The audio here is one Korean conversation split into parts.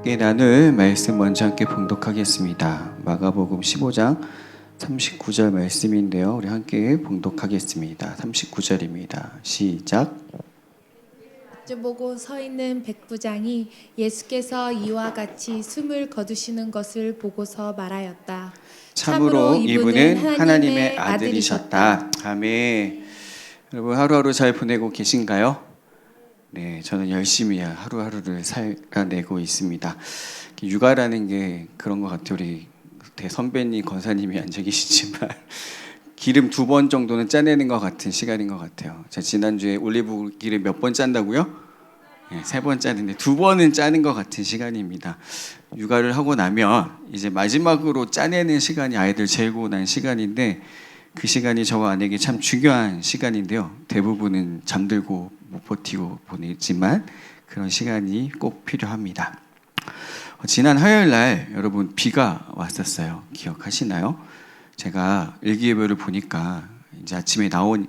함께 나눌 말씀 먼저 함께 봉독하겠습니다. 마가복음 15장 39절 말씀인데요. 우리 함께 봉독하겠습니다. 39절입니다. 시작. 보고 서 있는 백부장이 예수께서 이와 같이 숨을 거두시는 것을 보고서 말하였다. 참으로 이분은 하나님의 아들이셨다. 아멘. 여러분 하루하루 잘 보내고 계신가요? 네, 저는 열심히 하루하루를 살아내고 있습니다. 육아라는 게 그런 것 같아요. 우리 대선배님, 권사님이 앉아 계시지만 기름 2번 정도는 짜내는 것 같은 시간인 것 같아요. 제가 지난주에 올리브 기름 몇 번 짠다고요? 네, 3번 짜는데 2번은 짜는 것 같은 시간입니다. 육아를 하고 나면 이제 마지막으로 짜내는 시간이 아이들 재우고 난 시간인데 그 시간이 저와 아내에게 참 중요한 시간인데요. 대부분은 잠들고 못 버티고 보내지만 그런 시간이 꼭 필요합니다. 지난 화요일 날 여러분 비가 왔었어요. 기억하시나요? 제가 일기예보를 보니까 이제 아침에 나오는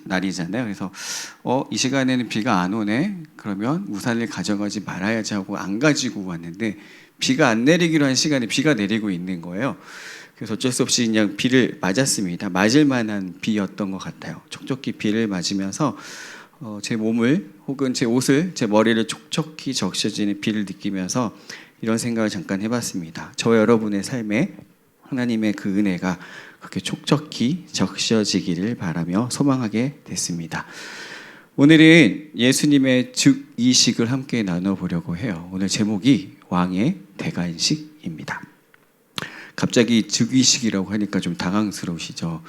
날이잖아요. 그래서 이 시간에는 비가 안 오네. 그러면 우산을 가져가지 말아야지 하고 안 가지고 왔는데 비가 안 내리기로 한 시간에 비가 내리고 있는 거예요. 그래서 어쩔 수 없이 그냥 비를 맞았습니다. 맞을 만한 비였던 것 같아요. 촉촉히 비를 맞으면서 제 몸을 혹은 제 옷을, 제 머리를 촉촉히 적셔지는 비를 느끼면서 이런 생각을 잠깐 해봤습니다. 저와 여러분의 삶에 하나님의 그 은혜가 그렇게 촉촉히 적셔지기를 바라며 소망하게 됐습니다. 오늘은 예수님의 즉위식을 함께 나눠보려고 해요. 오늘 제목이 왕의 대관식입니다. 갑자기 즉위식이라고 하니까 좀 당황스러우시죠?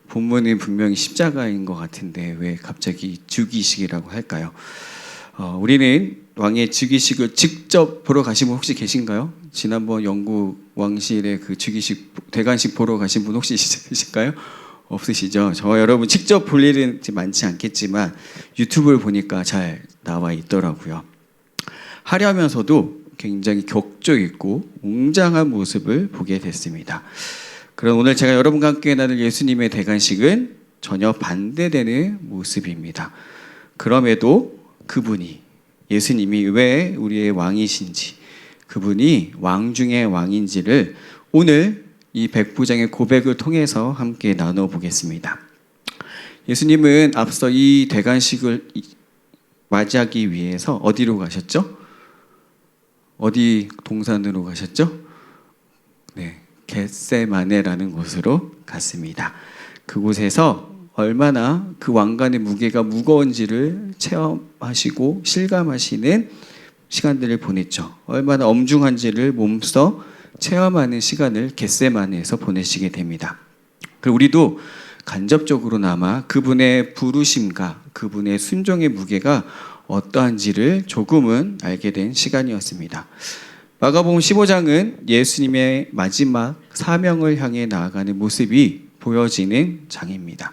본문은 분명히 십자가인 것 같은데 왜 갑자기 즉위식이라고 할까요? 우리는 왕의 즉위식을 직접 보러 가신 분 혹시 계신가요? 지난번 영국 왕실의 그 즉위식 대관식 보러 가신 분 혹시 있으실까요? 없으시죠? 저와 여러분 직접 볼 일은 많지 않겠지만 유튜브를 보니까 잘 나와 있더라고요. 하려면서도 굉장히 격조 있고 웅장한 모습을 보게 됐습니다. 그럼 오늘 제가 여러분과 함께 나눌 예수님의 대관식은 전혀 반대되는 모습입니다. 그럼에도 그분이 예수님이 왜 우리의 왕이신지, 그분이 왕 중의 왕인지를 오늘 이 백부장의 고백을 통해서 함께 나눠보겠습니다. 예수님은 앞서 이 대관식을 맞이하기 위해서 어디로 가셨죠? 어디 동산으로 가셨죠? 네, 겟세마네라는 곳으로 갔습니다. 그곳에서 얼마나 그 왕관의 무게가 무거운지를 체험하시고 실감하시는 시간들을 보냈죠. 얼마나 엄중한지를 몸소 체험하는 시간을 겟세마네에서 보내시게 됩니다. 그리고 우리도 간접적으로나마 그분의 부르심과 그분의 순종의 무게가 어떠한지를 조금은 알게 된 시간이었습니다. 마가복음 15장은 예수님의 마지막 사명을 향해 나아가는 모습이 보여지는 장입니다.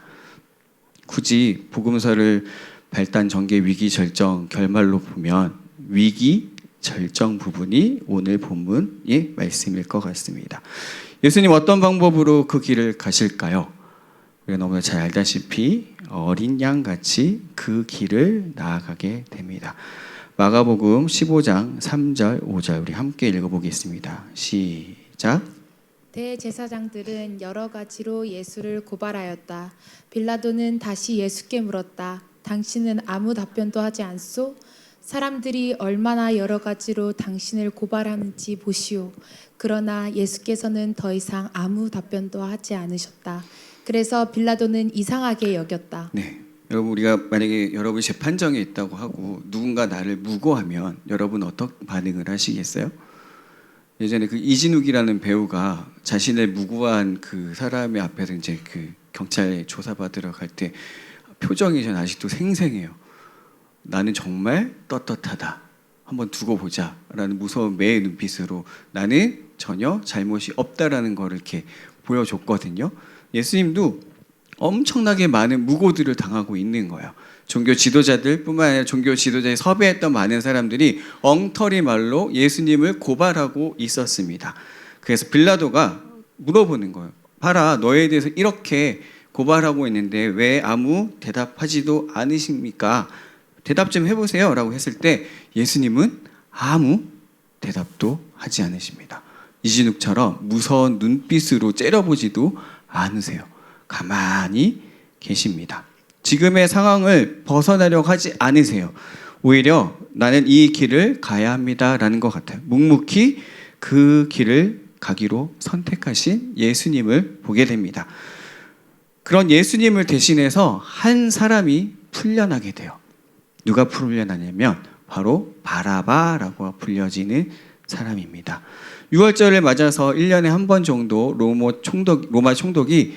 굳이 복음서를 발단, 전개, 위기, 절정, 결말로 보면 위기, 절정 부분이 오늘 본문의 말씀일 것 같습니다. 예수님 어떤 방법으로 그 길을 가실까요? 우리가 너무나 잘 알다시피 어린 양같이 그 길을 나아가게 됩니다. 마가복음 15장 3절 5절 우리 함께 읽어보겠습니다. 시작. 대제사장들은 여러 가지로 예수를 고발하였다. 빌라도는 다시 예수께 물었다. 당신은 아무 답변도 하지 않소? 사람들이 얼마나 여러 가지로 당신을 고발하는지 보시오. 그러나 예수께서는 더 이상 아무 답변도 하지 않으셨다. 그래서 빌라도는 이상하게 여겼다. 네, 여러분 우리가 만약에 여러분이 재판정에 있다고 하고 누군가 나를 무고하면 여러분 어떤 반응을 하시겠어요? 예전에 그 이진욱이라는 배우가 자신을 무고한 그 사람의 앞에서 이제 그 경찰에 조사받으러 갈 때 표정이 전 아직도 생생해요. 나는 정말 떳떳하다. 한번 두고 보자라는 무서운 매의 눈빛으로 나는 전혀 잘못이 없다라는 거를 이렇게 보여줬거든요. 예수님도 엄청나게 많은 무고들을 당하고 있는 거예요. 종교 지도자들 뿐만 아니라 종교 지도자에 섭외했던 많은 사람들이 엉터리 말로 예수님을 고발하고 있었습니다. 그래서 빌라도가 물어보는 거예요. 봐라, 너에 대해서 이렇게 고발하고 있는데 왜 아무 대답하지도 않으십니까? 대답 좀 해보세요 라고 했을 때 예수님은 아무 대답도 하지 않으십니다. 이진욱처럼 무서운 눈빛으로 째려보지도 않으세요. 가만히 계십니다. 지금의 상황을 벗어나려고 하지 않으세요. 오히려 나는 이 길을 가야 합니다라는 것 같아요. 묵묵히 그 길을 가기로 선택하신 예수님을 보게 됩니다. 그런 예수님을 대신해서 한 사람이 풀려나게 돼요. 누가 풀려나냐면 바로 바라바라고 불려지는 사람입니다. 6월절을 맞아서 1년에 한 번 정도 로마 총독이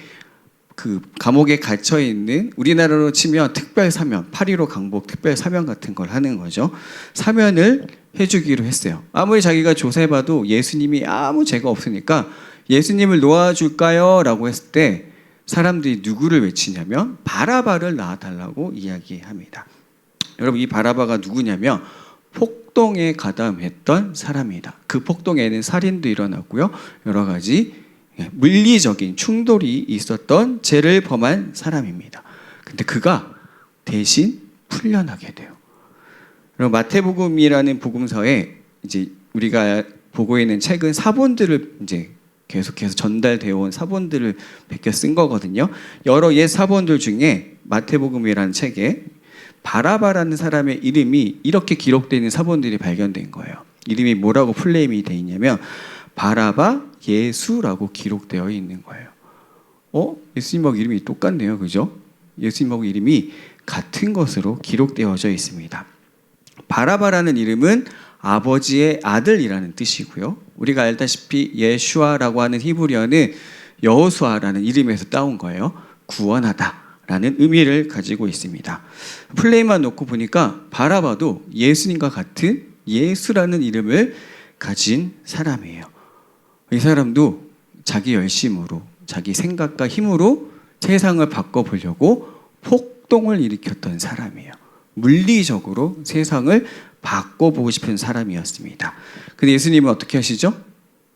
그 감옥에 갇혀 있는, 우리나라로 치면 특별 사면, 8.15 강복 특별 사면 같은 걸 하는 거죠. 사면을 해주기로 했어요. 아무리 자기가 조사해봐도 예수님이 아무 죄가 없으니까 예수님을 놓아줄까요? 라고 했을 때 사람들이 누구를 외치냐면 바라바를 낳아달라고 이야기합니다. 여러분, 이 바라바가 누구냐면 폭동에 가담했던 사람이다. 그 폭동에는 살인도 일어났고요, 여러 가지 물리적인 충돌이 있었던 죄를 범한 사람입니다. 근데 그가 대신 풀려나게 돼요. 그리고 마태복음이라는 복음서에 이제 우리가 보고 있는 책은 사본들을 이제 계속해서 전달되어 온 사본들을 베껴 쓴 거거든요. 여러 옛 사본들 중에 마태복음이라는 책에 바라바라는 사람의 이름이 이렇게 기록되어 있는 사본들이 발견된 거예요. 이름이 뭐라고 플레임이 되어 있냐면 바라바 예수라고 기록되어 있는 거예요. 예수님하고 이름이 똑같네요. 그죠? 예수님하고 이름이 같은 것으로 기록되어져 있습니다. 바라바라는 이름은 아버지의 아들이라는 뜻이고요. 우리가 알다시피 예슈아라고 하는 히브리어는 여호수아라는 이름에서 따온 거예요. 구원하다라는 의미를 가지고 있습니다. 플레이만 놓고 보니까 바라바도 예수님과 같은 예수라는 이름을 가진 사람이에요. 이 사람도 자기 열심으로, 자기 생각과 힘으로 세상을 바꿔보려고 폭동을 일으켰던 사람이에요. 물리적으로 세상을 바꿔보고 싶은 사람이었습니다. 근데 예수님은 어떻게 하시죠?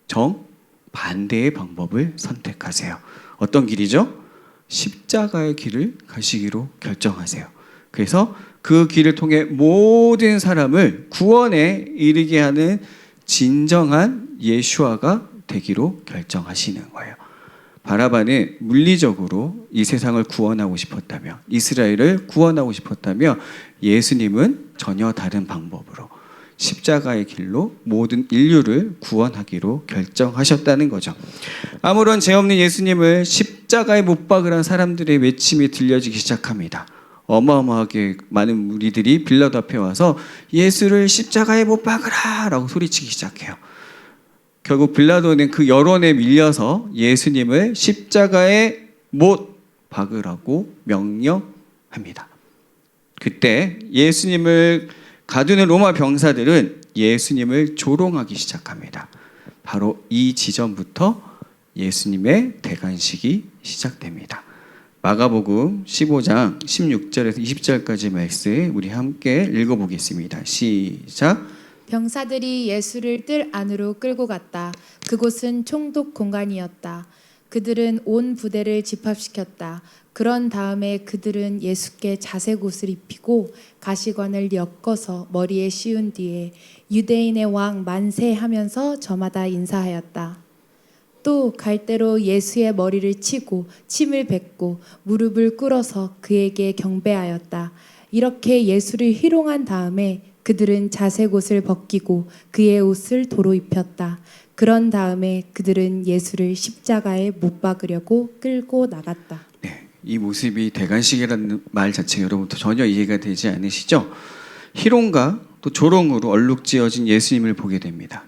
정반대의 방법을 선택하세요. 어떤 길이죠? 십자가의 길을 가시기로 결정하세요. 그래서 그 길을 통해 모든 사람을 구원에 이르게 하는 진정한 예수아가 되기로 결정하시는 거예요. 바라바는 물리적으로 이 세상을 구원하고 싶었다며, 이스라엘을 구원하고 싶었다며, 예수님은 전혀 다른 방법으로 십자가의 길로 모든 인류를 구원하기로 결정하셨다는 거죠. 아무런 죄 없는 예수님을 십자가에 못 박으란 사람들의 외침이 들려지기 시작합니다. 어마어마하게 많은 무리들이 빌라도 앞에 와서 예수를 십자가에 못 박으라 라고 소리치기 시작해요. 결국 빌라도는 그 여론에 밀려서 예수님을 십자가에 못 박으라고 명령합니다. 그때 예수님을 가두는 로마 병사들은 예수님을 조롱하기 시작합니다. 바로 이 지점부터 예수님의 대관식이 시작됩니다. 마가복음 15장 16절에서 20절까지 말씀 우리 함께 읽어보겠습니다. 시작. 병사들이 예수를 뜰 안으로 끌고 갔다. 그곳은 총독 공간이었다. 그들은 온 부대를 집합시켰다. 그런 다음에 그들은 예수께 자색 옷을 입히고 가시관을 엮어서 머리에 씌운 뒤에 유대인의 왕 만세 하면서 저마다 인사하였다. 또 갈대로 예수의 머리를 치고 침을 뱉고 무릎을 꿇어서 그에게 경배하였다. 이렇게 예수를 희롱한 다음에 그들은 자색 옷을 벗기고 그의 옷을 도로 입혔다. 그런 다음에 그들은 예수를 십자가에 못 박으려고 끌고 나갔다. 네, 이 모습이 대관식이라는 말 자체가 여러분도 전혀 이해가 되지 않으시죠? 희롱과 또 조롱으로 얼룩지어진 예수님을 보게 됩니다.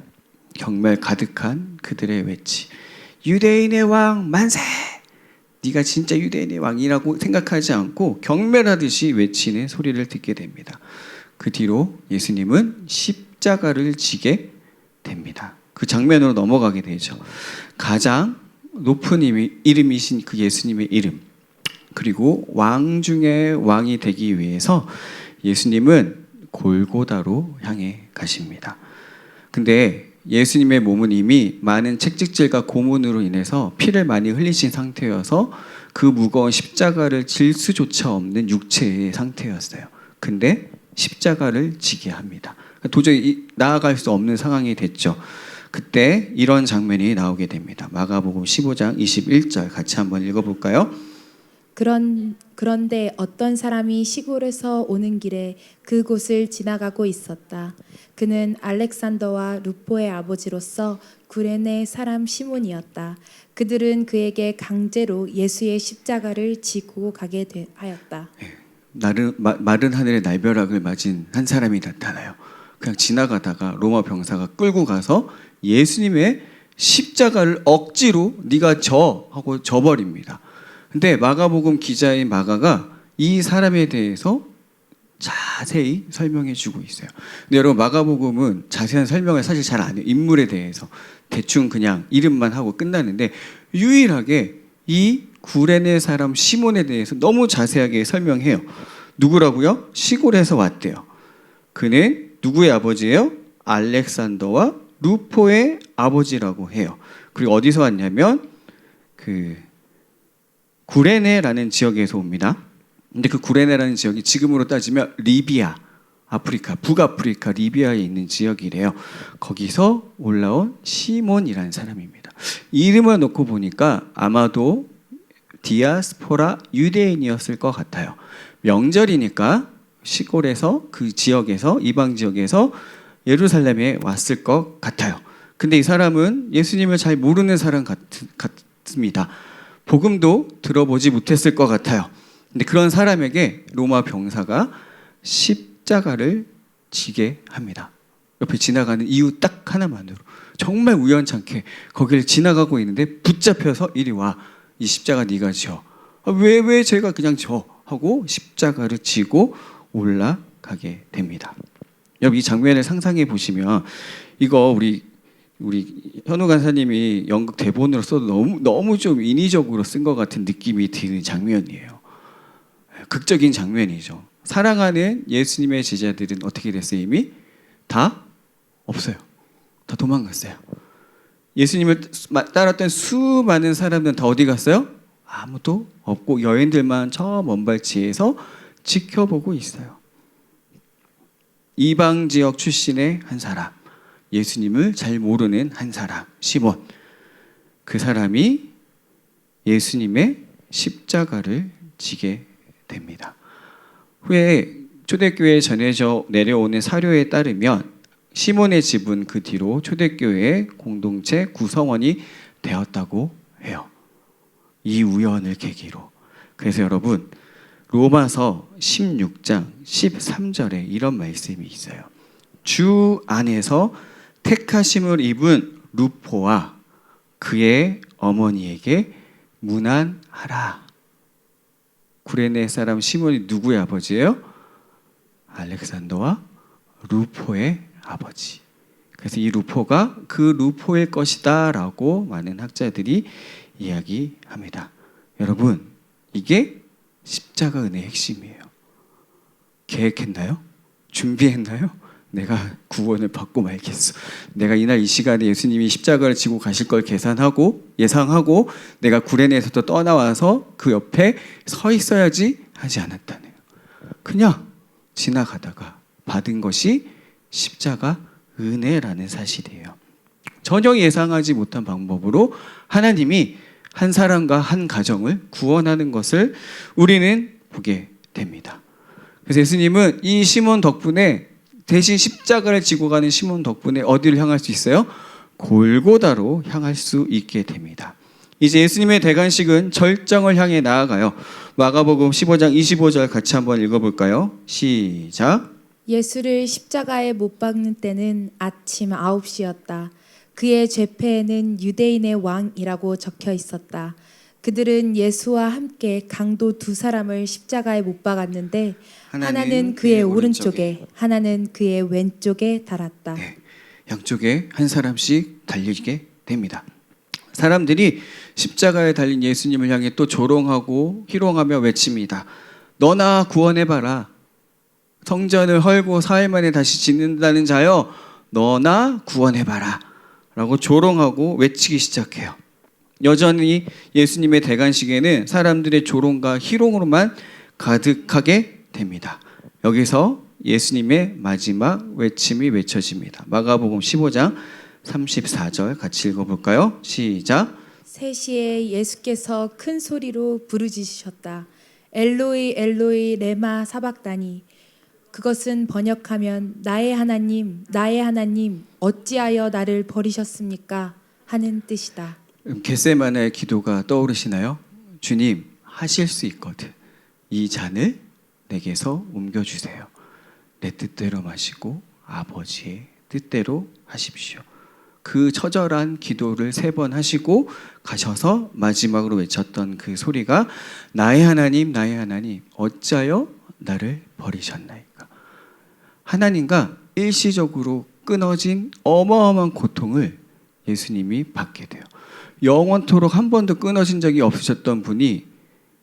경멸 가득한 그들의 외치. 유대인의 왕 만세! 네가 진짜 유대인의 왕이라고 생각하지 않고 경멸하듯이 외치는 소리를 듣게 됩니다. 그 뒤로 예수님은 십자가를 지게 됩니다. 그 장면으로 넘어가게 되죠. 가장 높은 이름이신 그 예수님의 이름, 그리고 왕 중에 왕이 되기 위해서 예수님은 골고다로 향해 가십니다. 근데 예수님의 몸은 이미 많은 채찍질과 고문으로 인해서 피를 많이 흘리신 상태여서 그 무거운 십자가를 질 수조차 없는 육체의 상태였어요. 근데 십자가를 지게 합니다. 도저히 나아갈 수 없는 상황이 됐죠. 그때 이런 장면이 나오게 됩니다. 마가복음 15장 21절 같이 한번 읽어볼까요? 그런데 어떤 사람이 시골에서 오는 길에 그곳을 지나가고 있었다. 그는 알렉산더와 루포의 아버지로서 구레네 사람 시몬이었다. 그들은 그에게 강제로 예수의 십자가를 지고 가게 하였다. 마른 하늘의 날벼락을 맞은 한 사람이 나타나요. 그냥 지나가다가 로마 병사가 끌고 가서 예수님의 십자가를 억지로 네가 져 하고 져버립니다. 근데 마가복음 기자인 마가가 이 사람에 대해서 자세히 설명해 주고 있어요. 근데 여러분 마가복음은 자세한 설명을 사실 잘 안 해요. 인물에 대해서 대충 그냥 이름만 하고 끝나는데 유일하게 이 구레네 사람 시몬에 대해서 너무 자세하게 설명해요. 누구라고요? 시골에서 왔대요. 그는 누구의 아버지예요? 알렉산더와 루포의 아버지라고 해요. 그리고 어디서 왔냐면 그 구레네라는 지역에서 옵니다. 근데 그 구레네라는 지역이 지금으로 따지면 리비아, 아프리카, 북아프리카 리비아에 있는 지역이래요. 거기서 올라온 시몬이라는 사람입니다. 이름을 놓고 보니까 아마도 디아스포라 유대인이었을 것 같아요. 명절이니까 시골에서 그 지역에서 이방 지역에서 예루살렘에 왔을 것 같아요. 근데 이 사람은 예수님을 잘 모르는 사람 같습니다. 복음도 들어보지 못했을 것 같아요. 근데 그런 사람에게 로마 병사가 십자가를 지게 합니다. 옆에 지나가는 이유 딱 하나만으로 정말 우연찮게 거기를 지나가고 있는데 붙잡혀서 이리 와. 이 십자가 네가 지어. 왜 제가 그냥 져? 하고 십자가를 지고 올라가게 됩니다. 여러분 이 장면을 상상해 보시면 이거 우리 현우 간사님이 연극 대본으로 써도 너무 좀 인위적으로 쓴 것 같은 느낌이 드는 장면이에요. 극적인 장면이죠. 사랑하는 예수님의 제자들은 어떻게 됐어요? 이미 다 없어요. 다 도망갔어요. 예수님을 따랐던 수많은 사람들은 다 어디 갔어요? 아무도 없고 여인들만 저 먼발치에서 지켜보고 있어요. 이방 지역 출신의 한 사람, 예수님을 잘 모르는 한 사람, 시몬. 그 사람이 예수님의 십자가를 지게 됩니다. 후에 초대교회에 전해져 내려오는 사료에 따르면 시몬의 집은 그 뒤로 초대교회의 공동체 구성원이 되었다고 해요. 이 우연을 계기로. 그래서 여러분 로마서 16장 13절에 이런 말씀이 있어요. 주 안에서 택하심을 입은 루포와 그의 어머니에게 문안하라. 구레네 사람 시몬이 누구의 아버지예요? 알렉산더와 루포의 아버지. 그래서 이 루포가 그 루포일 것이다 라고 많은 학자들이 이야기합니다. 여러분 이게 십자가 은혜의 핵심이에요. 계획했나요? 준비했나요? 내가 구원을 받고 말겠어. 내가 이날 이 시간에 예수님이 십자가를 지고 가실 걸 계산하고 예상하고 내가 구레네에서 떠나와서 그 옆에 서 있어야지 하지 않았다네요. 그냥 지나가다가 받은 것이 십자가 은혜라는 사실이에요. 전혀 예상하지 못한 방법으로 하나님이 한 사람과 한 가정을 구원하는 것을 우리는 보게 됩니다. 그래서 예수님은 이 시몬 덕분에 대신 십자가를 지고 가는 시몬 덕분에 어디를 향할 수 있어요? 골고다로 향할 수 있게 됩니다. 이제 예수님의 대관식은 절정을 향해 나아가요. 마가복음 15장 25절 같이 한번 읽어볼까요? 시작. 예수를 십자가에 못 박는 때는 아침 9시였다. 그의 죄패에는 유대인의 왕이라고 적혀 있었다. 그들은 예수와 함께 강도 두 사람을 십자가에 못 박았는데 하나는 그의 오른쪽에 하나는 그의 왼쪽에 달았다. 네, 양쪽에 한 사람씩 달리게 됩니다. 사람들이 십자가에 달린 예수님을 향해 또 조롱하고 희롱하며 외칩니다. 너나 구원해봐라. 성전을 헐고 4일 만에 다시 짓는다는 자여 너나 구원해봐라 라고 조롱하고 외치기 시작해요. 여전히 예수님의 대관식에는 사람들의 조롱과 희롱으로만 가득하게 됩니다. 여기서 예수님의 마지막 외침이 외쳐집니다. 마가복음 15장 34절 같이 읽어볼까요? 시작. 3시에 예수께서 큰 소리로 부르짖으셨다. 엘로이 엘로이 레마 사박다니. 그것은 번역하면 나의 하나님 어찌하여 나를 버리셨습니까? 하는 뜻이다. 겟세마네의 기도가 떠오르시나요? 주님, 하실 수 있거든. 이 잔을 내게서 옮겨주세요. 내 뜻대로 마시고 아버지의 뜻대로 하십시오. 그 처절한 기도를 3번 하시고 가셔서 마지막으로 외쳤던 그 소리가 나의 하나님 어찌하여 나를 버리셨나이까. 하나님과 일시적으로 끊어진 어마어마한 고통을 예수님이 받게 돼요. 영원토록 한 번도 끊어진 적이 없으셨던 분이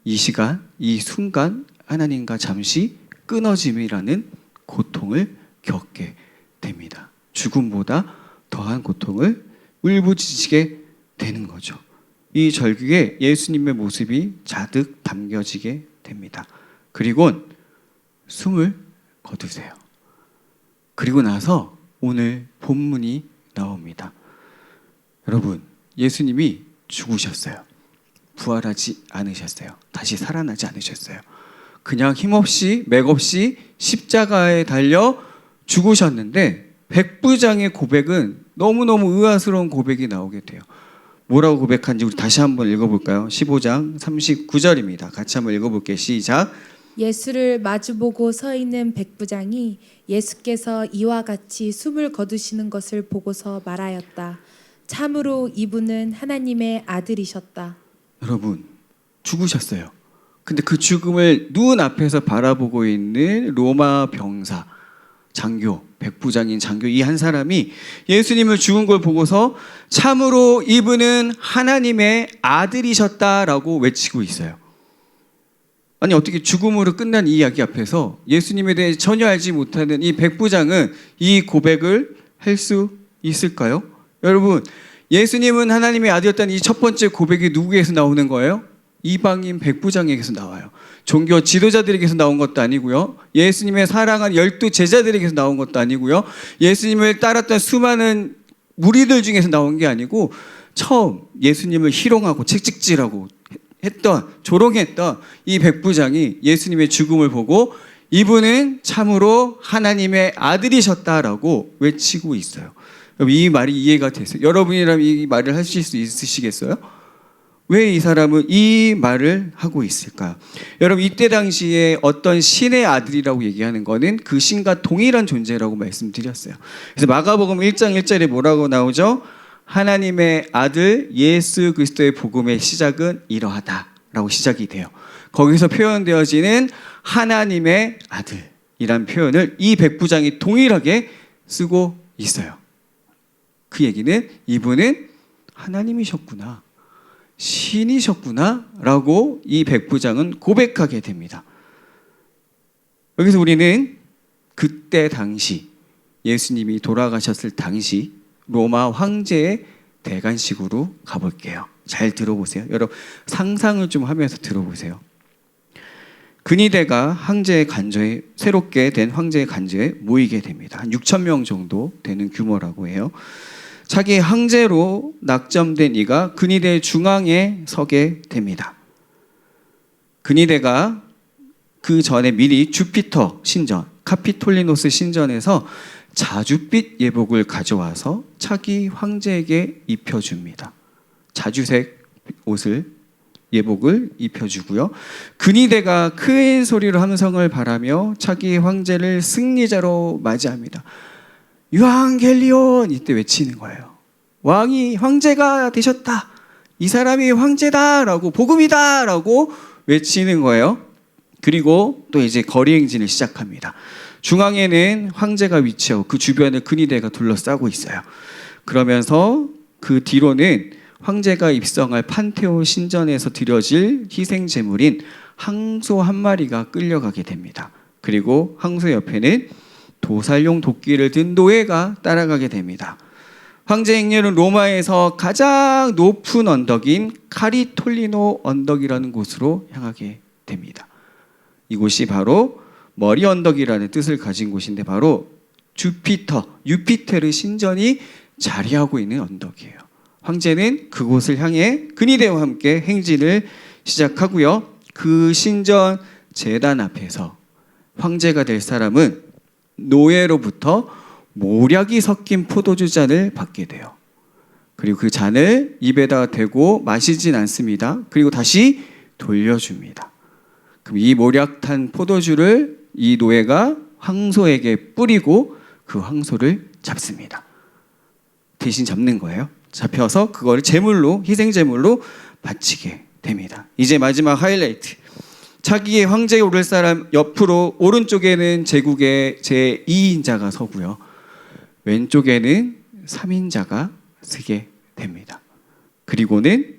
이 시간, 이 순간 하나님과 잠시 끊어짐이라는 고통을 겪게 됩니다. 죽음보다 더한 고통을 울부짖게 되는 거죠. 이 절규에 예수님의 모습이 자득 담겨지게 됩니다. 그리고 숨을 거두세요. 그리고 나서 오늘 본문이 나옵니다. 여러분, 예수님이 죽으셨어요. 부활하지 않으셨어요. 다시 살아나지 않으셨어요. 그냥 힘없이 맥없이 십자가에 달려 죽으셨는데 백부장의 고백은 너무너무 의아스러운 고백이 나오게 돼요. 뭐라고 고백한지 우리 다시 한번 읽어볼까요? 15장 39절입니다. 같이 한번 읽어볼게요. 시작. 예수를 마주보고 서 있는 백부장이 예수께서 이와 같이 숨을 거두시는 것을 보고서 말하였다. 참으로 이분은 하나님의 아들이셨다. 여러분, 죽으셨어요. 근데 그 죽음을 눈앞에서 바라보고 있는 로마 병사, 장교, 백부장인 장교 이 한 사람이 예수님을 죽은 걸 보고서 참으로 이분은 하나님의 아들이셨다라고 외치고 있어요. 아니, 어떻게 죽음으로 끝난 이 이야기 앞에서 예수님에 대해 전혀 알지 못하는 이 백부장은 이 고백을 할 수 있을까요? 여러분, 예수님은 하나님의 아들이었다는 이 첫 번째 고백이 누구에게서 나오는 거예요? 이방인 백부장에게서 나와요. 종교 지도자들에게서 나온 것도 아니고요. 예수님의 사랑한 12 제자들에게서 나온 것도 아니고요. 예수님을 따랐던 수많은 무리들 중에서 나온 게 아니고 처음 예수님을 희롱하고 채찍질하고 조롱했던 이 백부장이 예수님의 죽음을 보고 이분은 참으로 하나님의 아들이셨다라고 외치고 있어요. 이 말이 이해가 됐어요. 여러분이라면 이 말을 하실 수 있으시겠어요? 왜 이 사람은 이 말을 하고 있을까요? 여러분, 이때 당시에 어떤 신의 아들이라고 얘기하는 거는 그 신과 동일한 존재라고 말씀드렸어요. 그래서 마가복음 1장 1절에 뭐라고 나오죠? 하나님의 아들 예수 그리스도의 복음의 시작은 이러하다라고 시작이 돼요. 거기서 표현되어지는 하나님의 아들이란 표현을 이 백부장이 동일하게 쓰고 있어요. 그 얘기는 이분은 하나님이셨구나, 신이셨구나 라고 이 백부장은 고백하게 됩니다. 여기서 우리는 그때 당시 예수님이 돌아가셨을 당시 로마 황제의 대관식으로 가볼게요. 잘 들어보세요. 여러분, 상상을 좀 하면서 들어보세요. 근위대가 황제의 간저에, 새롭게 된 황제의 간저에 모이게 됩니다. 한 6,000명 정도 되는 규모라고 해요. 자기 황제로 낙점된 이가 근위대 중앙에 서게 됩니다. 근위대가 그 전에 미리 주피터 신전, 카피톨리노스 신전에서 자줏빛 예복을 가져와서 차기 황제에게 입혀줍니다. 자주색 옷을, 예복을 입혀주고요. 근위대가 큰 소리로 함성을 바라며 차기 황제를 승리자로 맞이합니다. 유앙겔리온 이때 외치는 거예요. 왕이 황제가 되셨다. 이 사람이 황제다라고, 복음이다라고 외치는 거예요. 그리고 또 이제 거리 행진을 시작합니다. 중앙에는 황제가 위치하고 그 주변을 근위대가 둘러싸고 있어요. 그러면서 그 뒤로는 황제가 입성할 판테온 신전에서 드려질 희생 제물인 항소 한 마리가 끌려가게 됩니다. 그리고 항소 옆에는 도살용 도끼를 든 노예가 따라가게 됩니다. 황제 행렬은 로마에서 가장 높은 언덕인 카리톨리노 언덕이라는 곳으로 향하게 됩니다. 이곳이 바로 머리 언덕이라는 뜻을 가진 곳인데 바로 유피테르 신전이 자리하고 있는 언덕이에요. 황제는 그곳을 향해 근위대와 함께 행진을 시작하고요. 그 신전 제단 앞에서 황제가 될 사람은 노예로부터 모략이 섞인 포도주 잔을 받게 돼요. 그리고 그 잔을 입에다 대고 마시진 않습니다. 그리고 다시 돌려줍니다. 그럼 이 모략탄 포도주를 이 노예가 황소에게 뿌리고 그 황소를 잡습니다. 대신 잡는 거예요. 잡혀서 그거를 제물로, 희생제물로 바치게 됩니다. 이제 마지막 하이라이트. 차기의 황제에 오를 사람 옆으로 오른쪽에는 제국의 제2인자가 서고요. 왼쪽에는 3인자가 서게 됩니다. 그리고는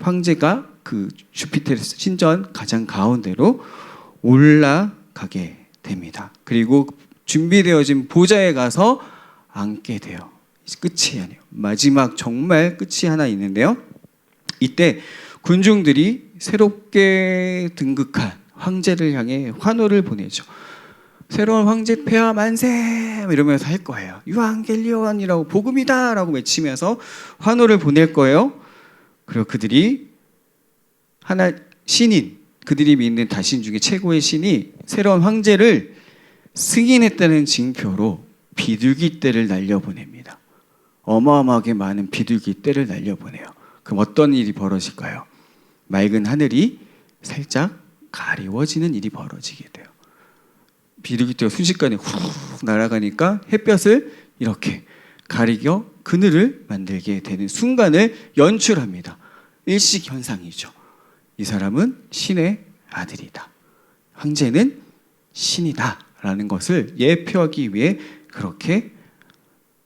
황제가 그 주피테르 신전 가장 가운데로 올라가게 됩니다. 그리고 준비되어진 보좌에 가서 앉게 돼요. 끝이 아니에요. 마지막 정말 끝이 하나 있는데요. 이때 군중들이 새롭게 등극한 황제를 향해 환호를 보내죠. 새로운 황제 폐하 만세 이러면서 할 거예요. 유앙겔리온이라고 복음이다라고 외치면서 환호를 보낼 거예요. 그리고 그들이 하나 신인, 그들이 믿는 다신 중에 최고의 신이 새로운 황제를 승인했다는 징표로 비둘기 떼를 날려보냅니다. 어마어마하게 많은 비둘기 떼를 날려보내요. 그럼 어떤 일이 벌어질까요? 맑은 하늘이 살짝 가리워지는 일이 벌어지게 돼요. 비둘기떼가 순식간에 훅 날아가니까 햇볕을 이렇게 가리겨 그늘을 만들게 되는 순간을 연출합니다. 일식 현상이죠. 이 사람은 신의 아들이다. 황제는 신이다. 라는 것을 예표하기 위해 그렇게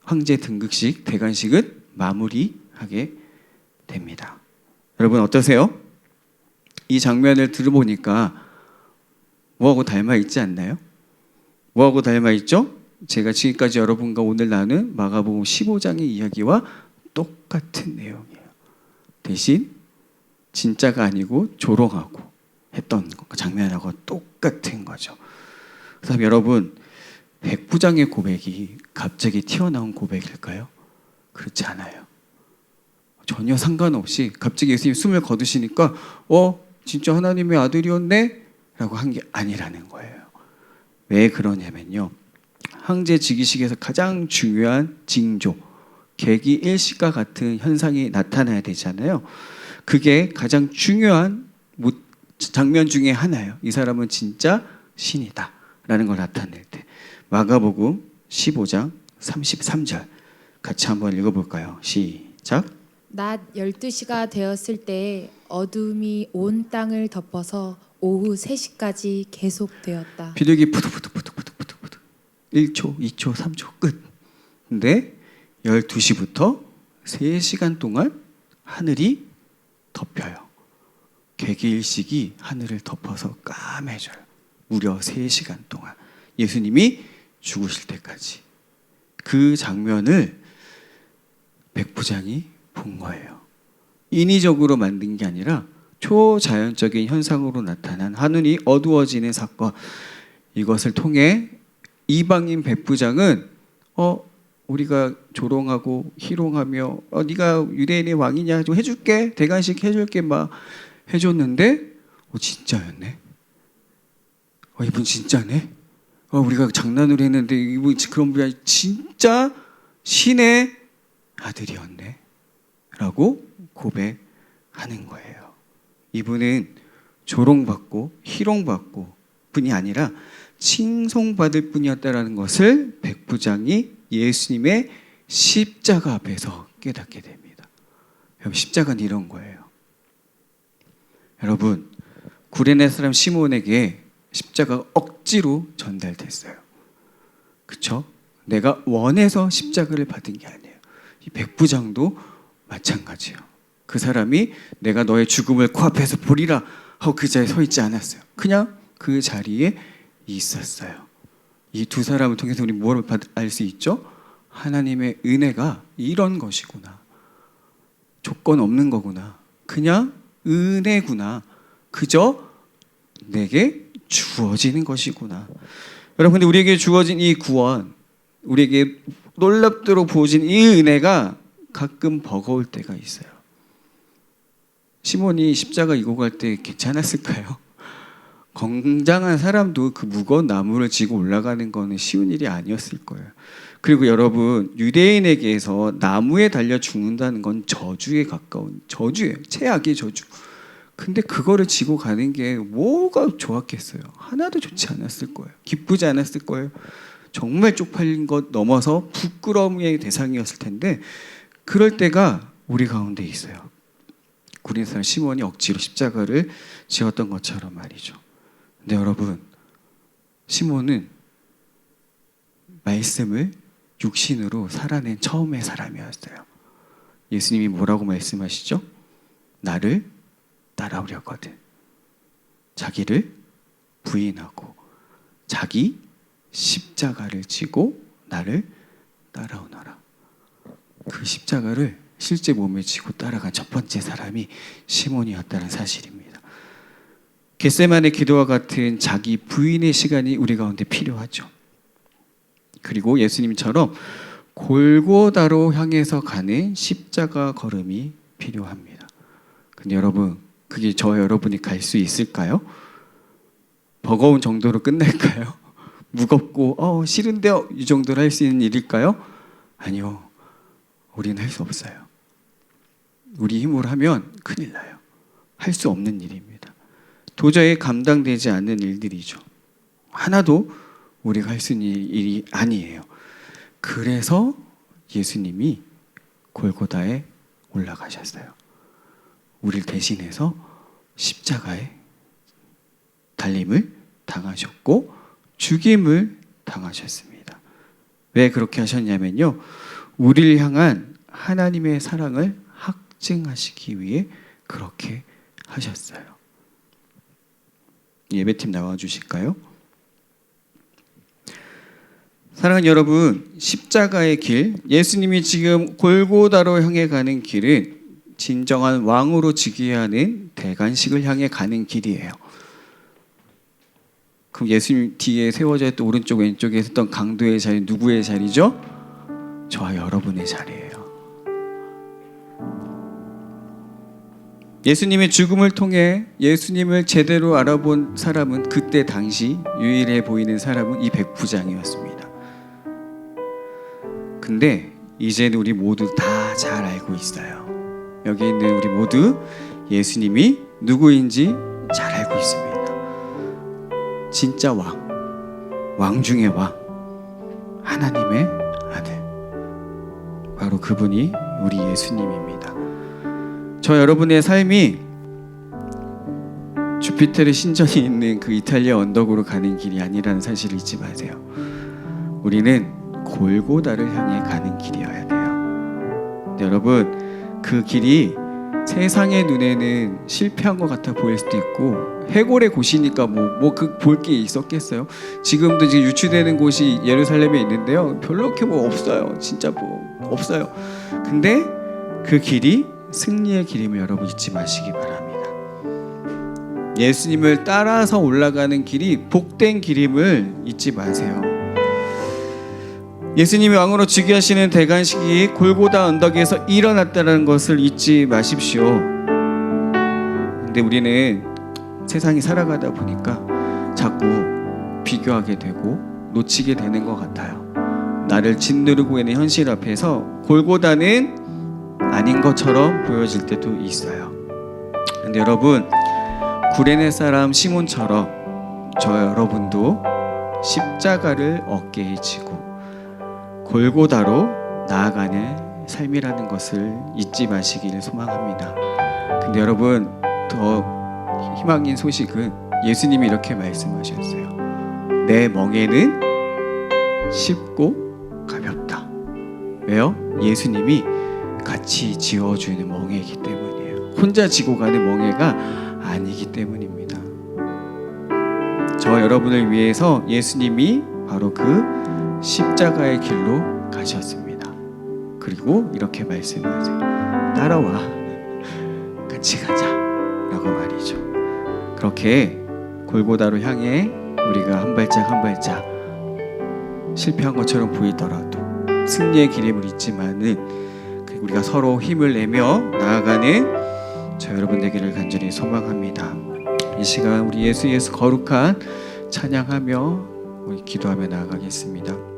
황제 등극식, 대관식은 마무리하게 됩니다. 여러분 어떠세요? 이 장면을 들어보니까 뭐하고 닮아 있지 않나요? 뭐하고 닮아 있죠? 제가 지금까지 여러분과 오늘 나눈 마가복음 15장의 이야기와 똑같은 내용이에요. 대신 진짜가 아니고 조롱하고 했던 장면하고 똑같은 거죠. 그다음 여러분, 백부장의 고백이 갑자기 튀어나온 고백일까요? 그렇지 않아요. 전혀 상관없이 갑자기 예수님이 숨을 거두시니까 진짜 하나님의 아들이었네? 라고 한 게 아니라는 거예요. 왜 그러냐면요. 황제 즉위식에서 가장 중요한 징조, 계기 일식과 같은 현상이 나타나야 되잖아요. 그게 가장 중요한 장면 중에 하나예요. 이 사람은 진짜 신이다 라는 걸 나타낼 때. 마가복음 15장 33절 같이 한번 읽어볼까요? 시작. 낮 12시가 되었을 때 어둠이 온 땅을 덮어서 오후 3시까지 계속되었다. 비둘기 푸득푸득푸득푸득푸득 1초, 2초, 3초 끝. 근데 12시부터 3시간 동안 하늘이 덮여요. 개기일식이 하늘을 덮어서 까매져요. 무려 3시간 동안. 예수님이 죽으실 때까지. 그 장면을 백부장이 본 거예요. 인위적으로 만든 게 아니라 초자연적인 현상으로 나타난 하늘이 어두워지는 사건. 이것을 통해 이방인 백부장은 우리가 조롱하고 희롱하며 네가 유대인의 왕이냐 좀 해줄게, 대관식 해줄게 막 해줬는데 진짜였네. 이분 진짜네. 우리가 장난으로 했는데 이분 그런 분이 진짜 신의 아들이었네 라고 고백하는 거예요. 이분은 조롱받고 희롱받고 뿐이 아니라 칭송받을 뿐이었다라는 것을 백부장이 예수님의 십자가 앞에서 깨닫게 됩니다. 여러분, 십자가는 이런 거예요. 여러분, 구레네 사람 시몬에게 십자가가 억지로 전달됐어요. 그렇죠? 내가 원해서 십자가를 받은 게 아니에요. 이 백부장도 마찬가지예요. 그 사람이 내가 너의 죽음을 코앞에서 보리라 하고 그 자리에 서 있지 않았어요. 그냥 그 자리에 있었어요. 이 두 사람을 통해서 우리 무엇을 알 수 있죠? 하나님의 은혜가 이런 것이구나. 조건 없는 거구나. 그냥 은혜구나. 그저 내게 주어지는 것이구나. 여러분, 근데 우리에게 주어진 이 구원, 우리에게 놀랍도록 부어진 이 은혜가 가끔 버거울 때가 있어요. 시몬이 십자가 이고 갈 때 괜찮았을까요? 건장한 사람도 그 무거운 나무를 지고 올라가는 거는 쉬운 일이 아니었을 거예요. 그리고 여러분, 유대인에게서 나무에 달려 죽는다는 건 저주에 가까운 저주예요. 최악의 저주. 근데 그거를 지고 가는 게 뭐가 좋았겠어요? 하나도 좋지 않았을 거예요. 기쁘지 않았을 거예요. 정말 쪽팔린 것 넘어서 부끄러움의 대상이었을 텐데, 그럴 때가 우리 가운데 있어요. 구린 사람 시몬이 억지로 십자가를 지었던 것처럼 말이죠. 근데 여러분, 시몬은 말씀을 육신으로 살아낸 처음의 사람이었어요. 예수님이 뭐라고 말씀하시죠? 나를 따라오려거든 자기를 부인하고 자기 십자가를 지고 나를 따라오너라. 그 십자가를 실제 몸에 지고 따라간 첫 번째 사람이 시몬이었다는 사실입니다. 겟세마네 기도와 같은 자기 부인의 시간이 우리 가운데 필요하죠. 그리고 예수님처럼 골고다로 향해서 가는 십자가 걸음이 필요합니다. 근데 여러분, 그게 저 여러분이 갈 수 있을까요? 버거운 정도로 끝날까요? 무겁고 싫은데요, 이 정도로 할 수 있는 일일까요? 아니요, 우리는 할 수 없어요. 우리 힘으로 하면 큰일 나요. 할 수 없는 일입니다. 도저히 감당되지 않는 일들이죠. 하나도 우리가 할 수 있는 일이 아니에요. 그래서 예수님이 골고다에 올라가셨어요. 우리를 대신해서 십자가에 달림을 당하셨고 죽임을 당하셨습니다. 왜 그렇게 하셨냐면요, 우리를 향한 하나님의 사랑을 확증하시기 위해 그렇게 하셨어요. 예배팀 나와주실까요? 사랑하는 여러분, 십자가의 길, 예수님이 지금 골고다로 향해 가는 길은 진정한 왕으로 즉위하는 대관식을 향해 가는 길이에요. 그럼 예수님 뒤에 세워져 있던 오른쪽 왼쪽에 있었던 강도의 자리, 누구의 자리죠? 저와 여러분의 자리예요. 예수님의 죽음을 통해 예수님을 제대로 알아본 사람은, 그때 당시 유일해 보이는 사람은 이 백부장이었습니다. 근데 이제는 우리 모두 다 잘 알고 있어요. 여기 있는 우리 모두 예수님이 누구인지 잘 알고 있습니다. 진짜 왕 중의 왕, 하나님의 아들, 바로 그분이 우리 예수님입니다. 저 여러분의 삶이 주피테르 신전이 있는 그 이탈리아 언덕으로 가는 길이 아니라는 사실을 잊지 마세요. 우리는 골고다를 향해 가는 길이어야 돼요. 근데 여러분, 그 길이 세상의 눈에는 실패한 것 같아 보일 수도 있고, 해골의 곳이니까 그 볼 게 있었겠어요? 지금도 지금 유추되는 곳이 예루살렘에 있는데요, 별로 이렇게 없어요. 진짜 없어요. 근데 그 길이 승리의 길임을 여러분 잊지 마시기 바랍니다. 예수님을 따라서 올라가는 길이 복된 길임을 잊지 마세요. 예수님이 왕으로 즉위하시는 대관식이 골고다 언덕에서 일어났다는 것을 잊지 마십시오. 근데 우리는 세상이 살아가다 보니까 자꾸 비교하게 되고 놓치게 되는 것 같아요. 나를 짓누르고 있는 현실 앞에서 골고다는 아닌 것처럼 보여질 때도 있어요. 근데 여러분, 구레네 사람 시몬처럼 저 여러분도 십자가를 어깨에 지고 골고다로 나아가는 삶이라는 것을 잊지 마시기를 소망합니다. 근데 여러분, 더 희망인 소식은 예수님이 이렇게 말씀하셨어요. 내 멍에는 쉽고 가볍다. 왜요? 예수님이 같이 지어주는 멍에이기 때문이에요. 혼자 지고 가는 멍에가 아니기 때문입니다. 저 여러분을 위해서 예수님이 바로 그 십자가의 길로 가셨습니다. 그리고 이렇게 말씀하세요. 따라와, 같이 가자 라고 말이죠. 그렇게 골고다로 향해 우리가 한 발짝 한 발짝 실패한 것처럼 보이더라도 승리의 기림을 잊지만은 우리가 서로 힘을 내며 나아가는 저 여러분 되기를 간절히 소망합니다. 이 시간 우리 예수 거룩한 찬양하며 우리 기도하며 나아가겠습니다.